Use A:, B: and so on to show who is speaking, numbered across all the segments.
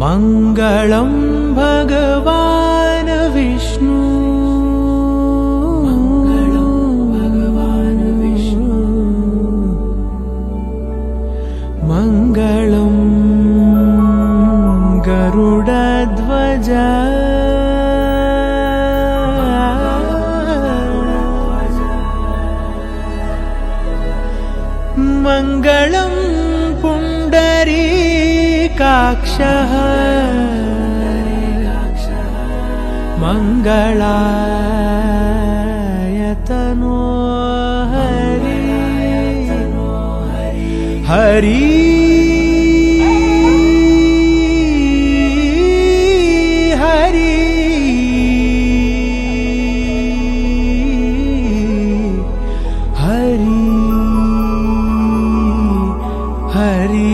A: मङ्गलं भगवान् विष्णु मङ्गलं गरुडध्वज मङ्गलं पुण्डरीकाक्षः मङ्गलायतनो हरि हरि हरि हरि हरि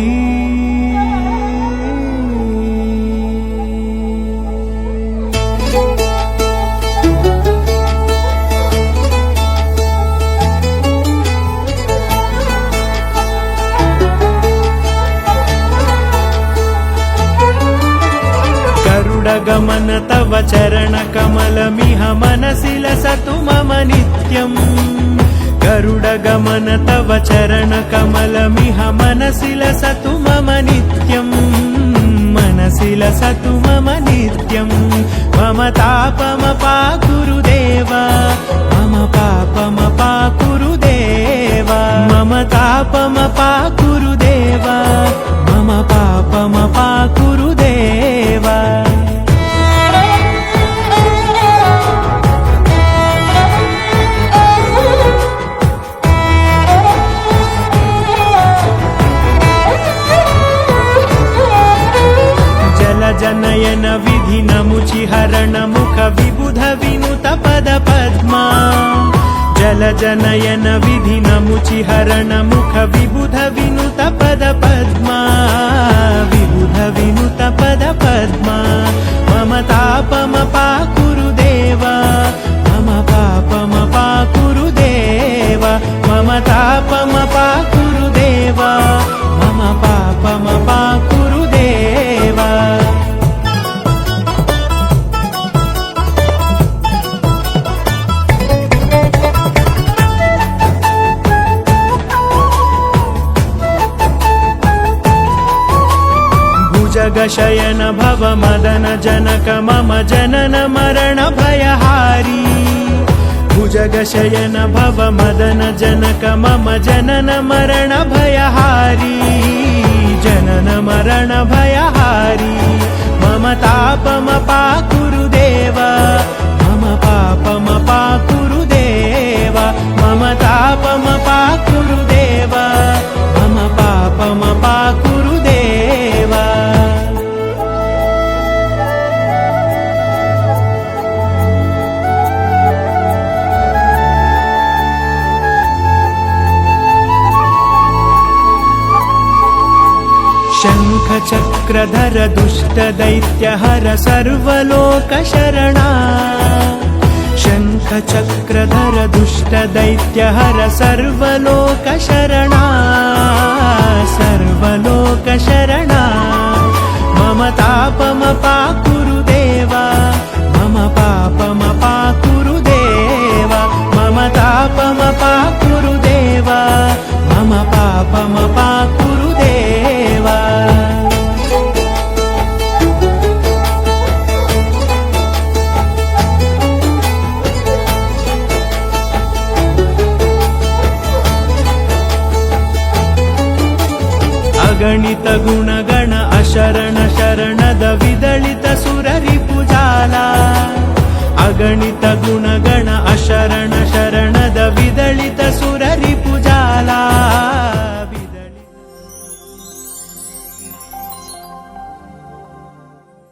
A: गरुडगमन तव चरणकमलमिह मनसि लसतु मम नित्यम् गरुडगमन तव चरणकमलमिह मनसि लसतु मम नित्यम् मनसि लसतु मम नित्यम् मम तापमपा गुरुदेव मम पापमपा गुरुदेव मम तापमपा गुरुदेव मम पापमपा गुरुदेव जनयन विधि नमुचि हरण मुख विबुध विनुत पद पद्मा जल जनयन विधि नमुचि हरण मुख विबुध विनुत पद पद्मा विबुध विनुत पद पद्मा मम तापमपा गुरुदेव मम पापमपा गुरुदेव मम तापमपा गुरुदेव मम पापमपा गुरुदेव जगशयन भव मदन जनक मम जनन मरण भयहारी भुजगशयन भव मदन जनक मम जनन मरण भयहारी जनन मरण भयहारी मम तापमपा गुरुदेव मम पापमपा गुरुदेव मम तापमपा गुरुदेव मम पापमपा गुरुदेव शङ्खचक्रधर दुष्टदैत्यहर सर्वलोकशरणा शङ्खचक्रधर दुष्टदैत्यहर सर्वलोकशरणा सर्वलोकशरणा मम तापमपा गुरुदेव मम पापमपा गुरुदेव मम तापमपा गुरुदेव मम पापमपा गुरुदेव अगणित गुणगण अशरण शरणद विदलित सुररिपुजाला अगणित गुण